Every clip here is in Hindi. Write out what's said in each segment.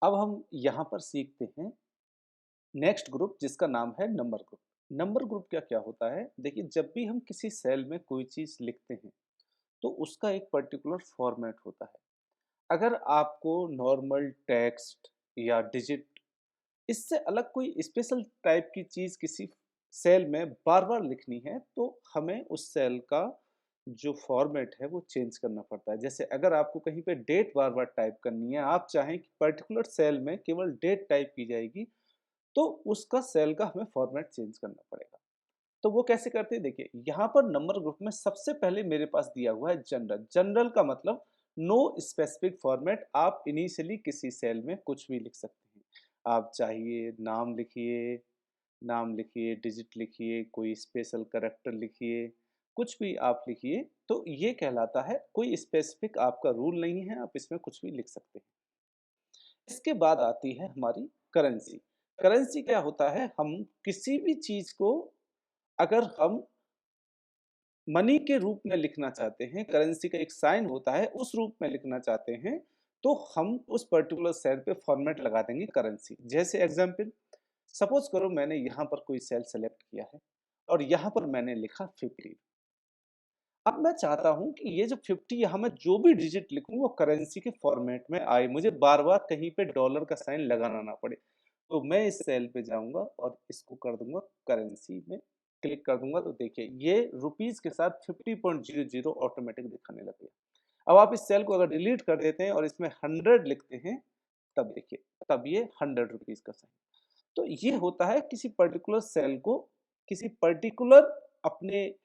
अब हम यहाँ पर सीखते हैं नेक्स्ट ग्रुप जिसका नाम है नंबर ग्रुप। नंबर ग्रुप क्या होता है? देखिए, जब भी हम किसी सेल में कोई चीज़ लिखते हैं तो उसका एक पर्टिकुलर फॉर्मेट होता है। अगर आपको नॉर्मल टेक्स्ट या डिजिट इससे अलग कोई स्पेशल टाइप की चीज़ किसी सेल में बार-बार लिखनी है तो हमें उस सेल का जो फॉर्मेट है वो चेंज करना पड़ता है। जैसे अगर आपको कहीं पे डेट बार-बार टाइप करनी है, आप चाहें कि पर्टिकुलर सेल में केवल डेट टाइप की जाएगी, तो उसका सेल का हमें फॉर्मेट चेंज करना पड़ेगा। तो वो कैसे करते हैं? देखिए, यहाँ पर नंबर ग्रुप में सबसे पहले मेरे पास दिया हुआ है जनरल। जनरल का मतलब नो स्पेसिफिक फॉर्मेट, आप इनिशियली किसी सेल में कुछ भी लिख सकते हैं। आप चाहिए नाम लिखिए, डिजिट लिखिए, कोई स्पेशल कैरेक्टर लिखिए, कुछ भी आप लिखिए, तो ये कहलाता है कोई स्पेसिफिक आपका रूल नहीं है, आप इसमें कुछ भी लिख सकते हैं। इसके बाद आती है हमारी करेंसी। करेंसी क्या होता है? हम किसी भी चीज़ को अगर हम मनी के रूप में लिखना चाहते हैं, करेंसी का एक साइन होता है, उस रूप में लिखना चाहते हैं, तो हम उस पर्टिकुलर सेल पे फॉर्मेट लगा देंगे करेंसी। जैसे एग्ज़ाम्पल, सपोज़ करो मैंने यहाँ पर कोई सेल सेलेक्ट किया है और यहाँ पर मैंने लिखा 50। अब मैं चाहता हूँ कि ये जो 50 यहाँ मैं जो भी डिजिट लिखूँ वो करेंसी के फॉर्मेट में आए, मुझे बार-बार कहीं पे डॉलर का साइन लगाना ना पड़े। तो मैं इस सेल पे जाऊँगा और इसको कर दूँगा करेंसी में, क्लिक कर दूँगा तो देखिए ये रुपीज़ के साथ 50.00 ऑटोमेटिक दिखाने लग गया। अब आप इस सेल को अगर डिलीट कर देते हैं और इसमें 100 लिखते हैं, तब देखिए, तब ये 100 रुपीज़ का साइन। तो ये होता है किसी पर्टिकुलर सेल को किसी पर्टिकुलर अपने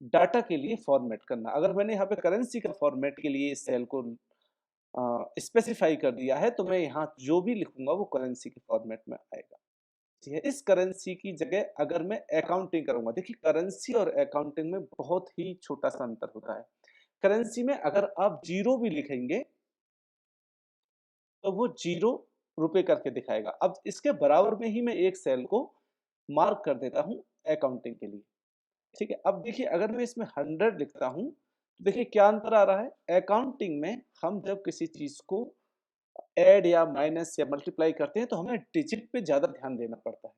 डाटा के लिए फॉर्मेट करना। अगर मैंने यहाँ पे करेंसी का फॉर्मेट के लिए इस सेल को स्पेसिफाई कर दिया है, तो मैं यहाँ जो भी लिखूँगा वो करेंसी के फॉर्मेट में आएगा। ठीक है? इस करेंसी की जगह अगर मैं अकाउंटिंग करूँगा, देखिए करेंसी और अकाउंटिंग में बहुत ही छोटा-सा अंतर होता है। करेंसी में अगर आप ज़ीरो भी लिखेंगे, तो वो ज़ीरो रुपए करके दिखाएगा। अब इसके बराबर में ही मैं एक सेल को मार्क कर देता हूँ अकाउंटिंग के लिए। ठीक है, अब देखिए अगर मैं इसमें 100 लिखता हूँ, तो देखिए क्या अंतर आ रहा है? अकाउंटिंग में हम जब किसी चीज़ को ऐड या माइनस या मल्टीप्लाई करते हैं, तो हमें डिजिट पे ज़्यादा ध्यान देना पड़ता है।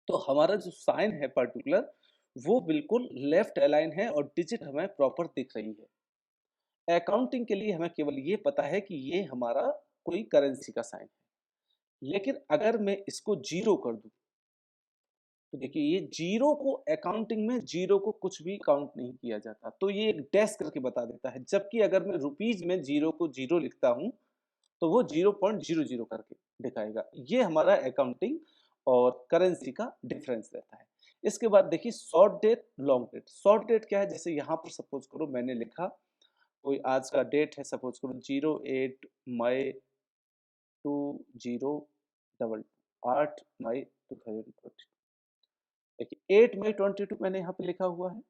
तो हमारा जो साइन है पर्टिकुलर, वो बिल्कुल लेफ्ट अलाइन है और डिजिट हमें प्रॉपर दिख रही है। अकाउंटिंग के लिए हमें केवल ये पता है कि ये हमारा कोई करेंसी का साइन है। लेकिन अगर मैं इसको ज़ीरो कर दूँ, तो देखिए ये ज़ीरो को अकाउंटिंग में ज़ीरो को कुछ भी काउंट नहीं किया जाता। तो ये एक डैश करके बता देता है। जबकि अगर मैं रुपीज़ में ज़ीरो को ज़ीरो लिखता हूँ, तो वो 0.00 करके दिखाएगा। ये हमारा अकाउंटिंग और करेंसी का डिफरेंस रहता है। इसके बाद देखिए short date, long date. Short date क्या है? जैसे यहाँ पर सपोज़ करो मैंने लिखा कोई आज का डेट है, सपोज़ करो 08 मई 2022 8 मई 2022। देखिए 8 मई 22 मैंने यहाँ पे लिखा हुआ है।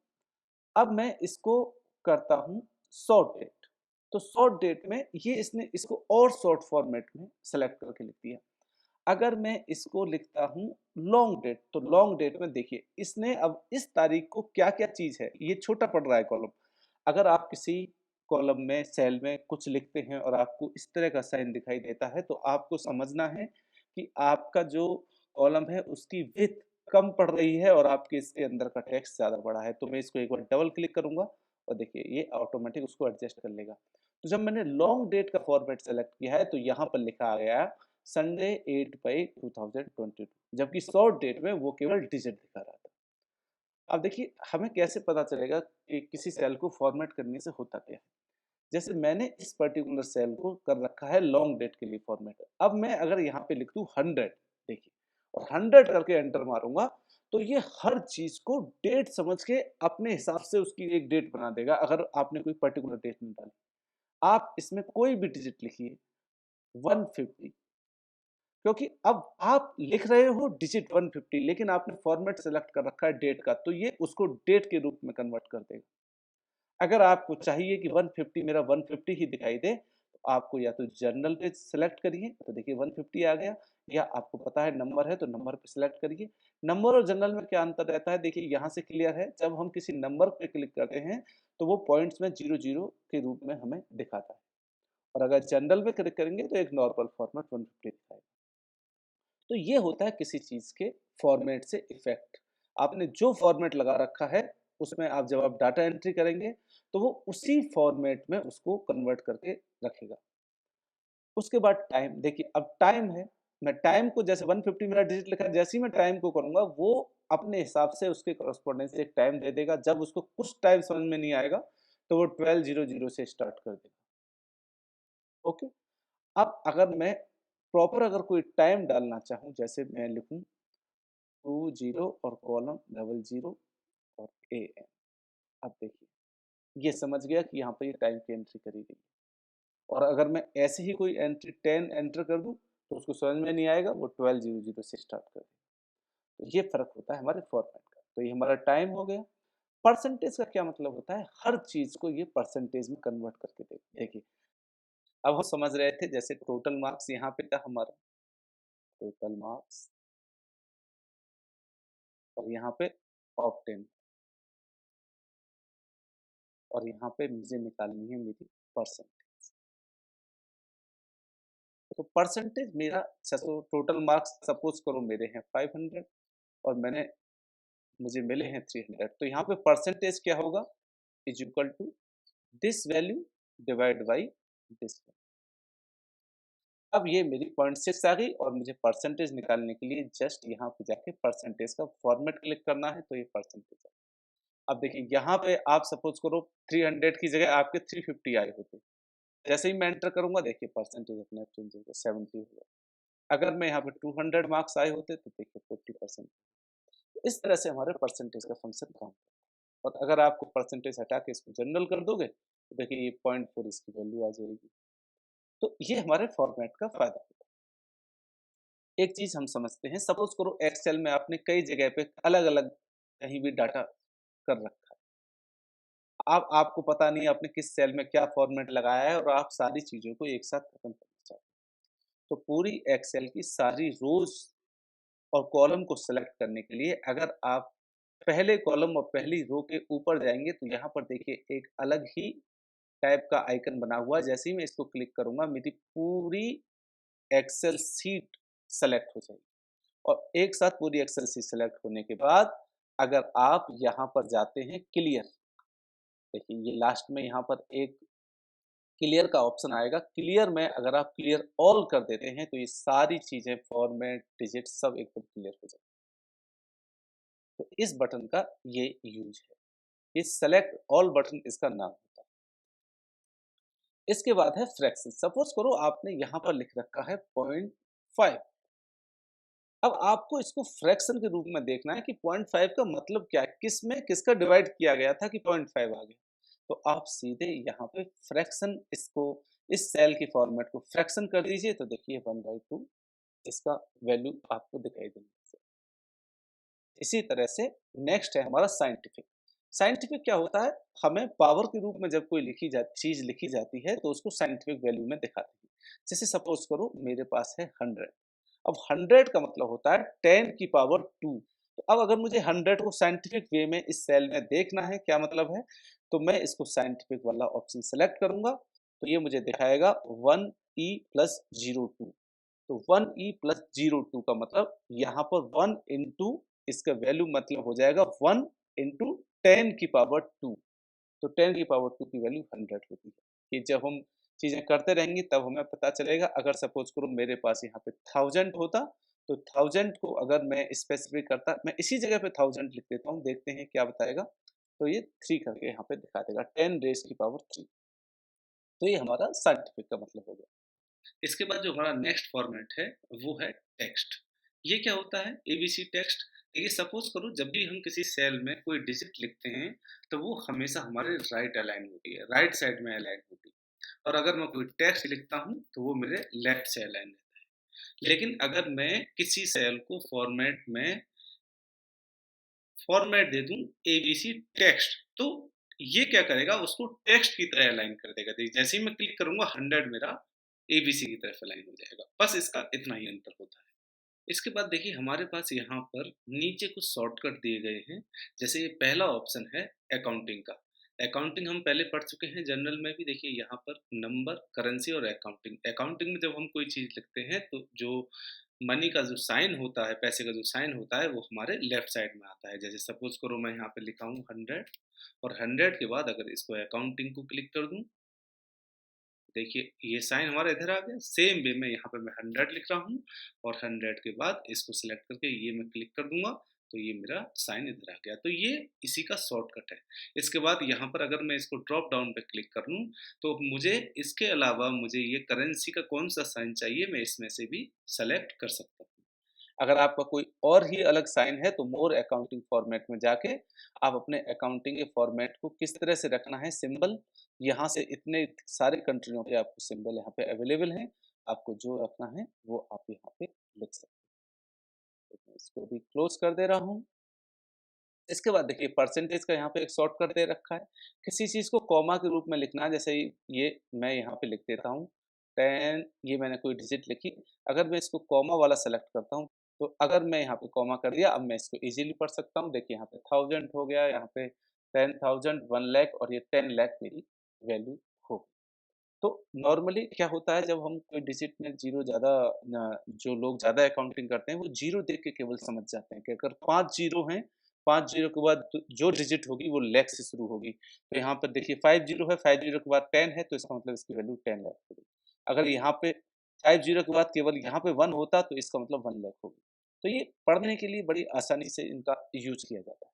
अब मैं इसको करता हूँ शॉर्ट डेट। तो शॉर्ट डेट में ये इसने इसको और शॉर्ट फॉर्मेट में सेलेक्ट करके लिख दिया। अगर मैं इसको लिखता हूँ लॉन्ग डेट, तो लॉन्ग डेट में देखिए इसने अब इस तारीख को क्या-क्या चीज़ है, ये छोटा पड़ रहा है कॉलम। अगर आप किसी कॉलम में, सेल में कुछ लिखते हैं और आपको इस तरह का साइन दिखाई देता है, तो आपको समझना है कि आपका जो कॉलम है उसकी विड्थ कम पड़ रही है और आपके इसके अंदर का टेक्स्ट ज़्यादा बड़ा है। तो मैं इसको एक बार डबल क्लिक करूँगा और देखिए ये ऑटोमेटिक उसको एडजस्ट कर लेगा। तो जब मैंने लॉन्ग डेट का फॉर्मेट सेलेक्ट किया है, तो यहाँ पर लिखा आ गया संडे 8 मई 2022, जबकि शॉर्ट डेट में वो केवल डिजिट दिखा रहा था। अब देखिए हमें कैसे पता चलेगा कि किसी सेल को फॉर्मेट करने से होता क्या है? जैसे मैंने इस पर्टिकुलर सेल को कर रखा है लॉन्ग डेट के लिए फॉर्मेट। अब मैं अगर यहाँ पे लिख दूँ 100, देखिए, और 100 करके एंटर मारूँगा, तो ये हर चीज़ को डेट समझ के अपने हिसाब से उसकी एक डेट बना देगा, अगर आपने कोई पर्टिकुलर डेट नहीं डाली। आप इसमें कोई भी डिजिट लिखिए, 150, क्योंकि अब आप लिख रहे हो डिजिट 150, लेकिन आपने फॉर्मेट सेलेक्ट कर रखा है डेट का, तो ये उसको डेट के रूप में कन्वर्ट कर देगा। अगर आपको चाहिए कि 150 मेरा 150 ही दिखाई दे, तो आपको या तो जनरल पे सेलेक्ट करिए, तो देखिए 150 आ गया, या आपको पता है नंबर है तो नंबर पे सेलेक्ट करिए। नंबर और जनरल में क्या अंतर रहता है? देखिए यहाँ से क्लियर है, जब हम किसी नंबर पे क्लिक करते हैं, तो वो पॉइंट्स में 00 के रूप में हमें दिखाता है। और अगर जनरल में क्लिक करेंगे तो एक नॉर्मल फॉर्मेट 150 दिखाएगा। तो ये होता है किसी चीज़ के फॉर्मेट से इफ़ेक्ट। आपने जो फॉर्मेट लगा रखा है, उसमें आप जब आप डाटा एंट्री करेंगे, तो वो उसी फॉर्मेट में उसको कन्वर्ट करके रखेगा। उसके बाद टाइम, देखिए अब टाइम है, मैं टाइम को जैसे 150 मेरा डिजिट लिखा है, जैसे ही मैं टाइम को करूँगा, वो अपने हिसाब से उसके कॉरेस्पॉन्डेंस से एक टाइम दे देगा। जब उसको कुछ टाइम समझ में नहीं आएगा, तो वो 1200 से स्टार्ट कर देगा। ओके? अब अगर मैं प्रॉपर अगर कोई टाइम डालना चाहूँ, जैसे मैं लिखूँ 20 और कॉलम 00 और एएम। अब देखिए, ये समझ गया कि यहाँ पे ये टाइम की एंट्री करी गई है। और अगर मैं ऐसे ही कोई एंट्री 10 एंटर कर दूँ, तो उसको समझ में नहीं आएगा, वो 1200 से स्टार्ट कर देगा। तो ये फ़र्क होता है हमारे फॉर्मेट का। तो ये हमारा टाइम हो गया। परसेंटेज का क्या मतलब होता है? हर चीज़ को ये परसेंटेज में कन्वर्ट करके देखिए, अब हम समझ रहे थे जैसे टोटल मार्क्स यहाँ पे था हमारा, टोटल मार्क्स और यहाँ पे ऑब्टेन और यहाँ पे मुझे निकालनी है मेरी परसेंटेज। तो परसेंटेज मेरा टोटल मार्क्स सपोज़ करो मेरे हैं 500 और मुझे मिले हैं 300, तो यहाँ पे परसेंटेज क्या होगा? Is equal to this value divide by this. अब ये मेरी 0.6 आ गई और मुझे परसेंटेज निकालने के लिए जस्ट यहाँ पे जाके परसेंटेज का फॉर्मेट क्लिक करना है, तो ये परसेंटेज है। अब देखिए यहाँ पे आप सपोज़ करो 300 की जगह आपके 350 आए होते। जैसे ही मैं एंटर करूँगा, देखिए परसेंटेज अपने आप चेंज हो गया, 70 हो गया। अगर मैं यहाँ पे 200 मार्क्स आए होते तो देखिए 40%। इस तरह से हमारे परसेंटेज का फंक्शन काम करता है। और अगर आपको परसेंटेज हटा के इसको जनरल कर दोगे, तो देखिए ये 0.4 इसकी वैल्यू आ जाएगी। तो ये हमारे फॉर्मेट का फ़ायदा होता है। एक चीज़ हम समझते हैं, सपोज़ करो एक्सेल में आपने कई जगह पे अलग-अलग कहीं भी डाटा कर रखा है। अब आपको पता नहीं है आपने किस सेल में क्या फॉर्मेट लगाया है और आप सारी चीज़ों को एक साथ खत्म करना चाहते हैं। तो पूरी एक्सेल की सारी रोज़ और कॉलम को सेलेक्ट करने के लिए अगर आप पहले कॉलम और पहली रो के ऊपर जाएँगे, तो यहाँ पर देखिए एक अलग ही टाइप का आइकन बना हुआ है। जैसे ही मैं इसको क्लिक करूँगा, मेरी पूरी एक्सेल शीट सेलेक्ट हो जाएगी और एक साथ पूरी एक्सेल शीट सेलेक्ट होने के बाद अगर आप यहाँ पर जाते हैं क्लियर, देखिए ये लास्ट में यहाँ पर एक क्लियर का ऑप्शन आएगा। क्लियर में अगर आप क्लियर ऑल कर देते हैं, तो ये सारी चीज़ें फॉर्मेट, डिजिट सब एकदम क्लियर हो जाएगी। तो इस बटन का ये यूज़ है। ये सेलेक्ट ऑल बटन इसका नाम होता है। इसके बाद है फ्रैक्शन। सपोज़ करो आपने यहाँ पर लिख रखा है 0.5। अब आपको इसको फ्रैक्शन के रूप में देखना है कि 0.5 का मतलब क्या है? किसमें किसका डिवाइड किया गया था कि 0.5 आ गया? तो आप सीधे यहाँ पे फ्रैक्शन इसको इस सेल की फॉर्मेट को फ्रैक्शन कर दीजिए, तो देखिए 1/2 इसका वैल्यू आपको दिखाई देगी। इसी तरह से नेक्स्ट है हमारा साइंटिफिक। साइंटिफिक क्या होता है? हमें पावर के रूप में जब कोई चीज़ लिखी जाती है, तो उसको साइंटिफिक वैल्यू में दिखाते हैं। जैसे सपोज़ करो मेरे पास है 100। अब 100 का मतलब होता है 10 की पावर 2। तो अब अगर मुझे 100 को साइंटिफिक वे में इस सेल में देखना है, क्या मतलब है? तो मैं इसको साइंटिफिक वाला ऑप्शन सेलेक्ट करूँगा, तो ये मुझे दिखाएगा 1E प्लस 02। तो 1E प्लस 02 का मतलब यहाँ पर 1 इंटू इसका वैल्यू मतलब हो जाएगा 1 इंटू 10 की पावर 2। तो 10 की पावर 2 की वैल्यू 100 होती है। कि जब हम चीज़ें करते रहेंगे तब हमें पता चलेगा। अगर सपोज़ करो मेरे पास यहाँ पे 1000 होता, तो 1000 को अगर मैं स्पेसिफ़िक करता, मैं इसी जगह पे 1000 लिख देता हूँ, देखते हैं क्या बताएगा। तो ये 3 करके यहाँ पे दिखा देगा, 10 रेज़ की पावर 3। तो ये हमारा साइंटिफिक का मतलब हो गया। इसके बाद जो हमारा नेक्स्ट फॉर्मेट है, वो है टेक्स्ट। ये क्या होता है? ABC text. देखिए सपोज़ करो जब भी हम किसी सेल में कोई डिजिट लिखते हैं, तो वो हमेशा हमारे राइट अलाइन होती है, राइट साइड में अलाइन होती है। और अगर मैं कोई टेक्स्ट लिखता हूँ, तो वो मेरे लेफ्ट से अलाइन रहता है। लेकिन अगर मैं किसी सेल को फॉर्मेट दे दूँ एबीसी टेक्स्ट, तो ये क्या करेगा? उसको टेक्स्ट की तरह अलाइन कर देगा। देखिए जैसे ही मैं क्लिक करूँगा, 100 मेरा एबीसी की तरफ अलाइन हो जाएगा। बस इसका इतना ही अंतर होता है। इसके बाद देखिए हमारे पास यहाँ पर नीचे कुछ शॉर्टकट दिए गए हैं। जैसे ये पहला ऑप्शन है अकाउंटिंग का। अकाउंटिंग हम पहले पढ़ चुके हैं जनरल में भी। देखिए यहाँ पर नंबर, करेंसी और अकाउंटिंग। अकाउंटिंग में जब हम कोई चीज़ लिखते हैं तो जो मनी का जो साइन होता है, पैसे का जो साइन होता है, वो हमारे लेफ्ट साइड में आता है। जैसे सपोज़ करो मैं यहाँ पे लिखा हूँ 100, और 100 के बाद अगर इसको अकाउंटिंग को क्लिक कर दूँ, देखिए ये साइन हमारा इधर आ गया। सेम वे में यहाँ पे मैं 100 लिख रहा हूँ, और 100 के बाद इसको सिलेक्ट करके ये मैं क्लिक कर दूंगा, तो ये मेरा साइन इधर आ गया। तो ये इसी का शॉर्टकट है। इसके बाद यहाँ पर अगर मैं इसको ड्रॉप डाउन पे क्लिक कर लूँ, तो मुझे इसके अलावा मुझे ये करेंसी का कौन सा साइन चाहिए, मैं इसमें से भी सेलेक्ट कर सकता हूँ। अगर आपका कोई और ही अलग साइन है तो मोर अकाउंटिंग फॉर्मेट में जाके आप अपने अकाउंटिंग के फॉर्मेट को किस तरह से रखना है सिंबल, यहाँ से इतने सारे कंट्रियों के आपको सिंबल यहाँ पे अवेलेबल हैं। आपको जो रखना है वो आप यहाँ पे लिख सकते हैं। तो मैं इसको भी क्लोज कर दे रहा हूँ। इसके बाद देखिए परसेंटेज का यहाँ पे एक शॉर्टकट दे रखा है। किसी चीज़ को कॉमा के रूप में लिखना है, जैसे ये मैं यहाँ पे लिख देता हूँ 10, ये मैंने कोई डिजिट लिखी। अगर मैं इसको कॉमा वाला सेलेक्ट करता हूँ, तो अगर मैं यहाँ पे कॉमा कर दिया, अब मैं इसको ईज़िली पढ़ सकता हूँ। देखिए यहाँ पे 1000 हो गया, यहाँ पे 10,000, 1 लाख और ये 10 लाख मेरी वैल्यू हो गई। तो नॉर्मली क्या होता है, जब हम कोई डिजिट में ज़ीरो ज़्यादा न, जो लोग ज़्यादा अकाउंटिंग करते हैं वो ज़ीरो देख के केवल समझ जाते हैं कि अगर 5 ज़ीरो हैं, 5 ज़ीरो के बाद जो डिजिट होगी वो लाख से शुरू होगी। तो यहाँ पर देखिए 5 ज़ीरो है, 5 ज़ीरो के बाद 10 है, तो इसका मतलब इसकी वैल्यू 10 लाख होगी। अगर यहाँ पे 5 ज़ीरो के बाद केवल यहाँ पे 1 होता तो इसका मतलब 1 लाख होगी। तो ये पढ़ने के लिए बड़ी आसानी से इनका यूज़ किया जाता है।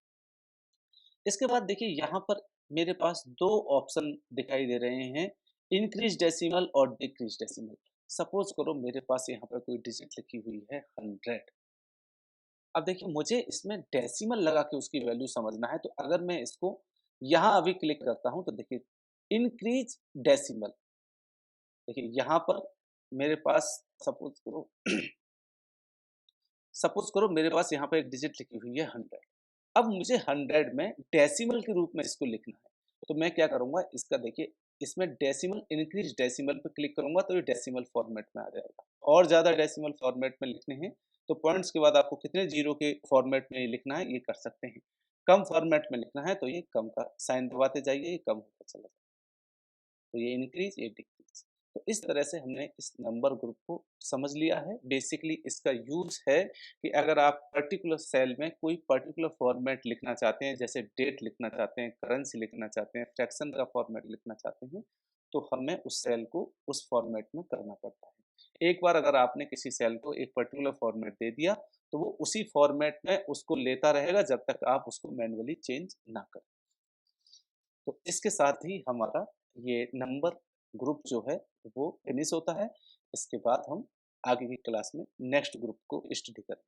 इसके बाद देखिए यहाँ पर मेरे पास 2 ऑप्शन दिखाई दे रहे हैं, इंक्रीज़ डेसिमल और डिक्रीज़ डेसिमल। सपोज़ करो मेरे पास यहाँ पर कोई डिजिट लिखी हुई है 100। अब देखिए मुझे इसमें डेसिमल लगा के उसकी वैल्यू समझना है, तो अगर मैं इसको यहाँ अभी क्लिक करता हूँ तो देखिए इंक्रीज़ डेसिमल, देखिए यहाँ पर मेरे पास सपोज़ करो सपोज़ करो मेरे पास यहाँ पे एक डिजिट लिखी हुई है 100। अब मुझे 100 में डेसिमल के रूप में इसको लिखना है। तो मैं क्या करूँगा, इसका देखिए इसमें डेसिमल, इंक्रीज़ डेसिमल पे क्लिक करूँगा तो ये डेसिमल फॉर्मेट में आ जाएगा। और ज़्यादा डेसिमल फॉर्मेट में लिखने हैं तो पॉइंट्स के बाद आपको कितने ज़ीरो के फॉर्मेट में ये लिखना है, ये कर सकते हैं। कम फॉर्मेट में लिखना है तो ये कम का साइन दबाते जाइए, ये कम होता चला जाएगा। तो ये इंक्रीज़, ये डिक्रीज़। तो इस तरह से हमने इस नंबर ग्रुप को समझ लिया है। बेसिकली इसका यूज़ है कि अगर आप पर्टिकुलर सेल में कोई पर्टिकुलर फॉर्मेट लिखना चाहते हैं, जैसे डेट लिखना चाहते हैं, करेंसी लिखना चाहते हैं, फ्रैक्शन का फॉर्मेट लिखना चाहते हैं, तो हमें उस सेल को उस फॉर्मेट में करना पड़ता है। एक बार अगर आपने किसी सेल को एक पर्टिकुलर फॉर्मेट दे दिया, तो वो उसी फॉर्मेट में उसको लेता रहेगा जब तक आप उसको मैन्युअली चेंज ना करें। तो इसके साथ ही हमारा ये नंबर ग्रुप जो है वो फिनिश होता है। इसके बाद हम आगे की क्लास में नेक्स्ट ग्रुप को स्टडी करें।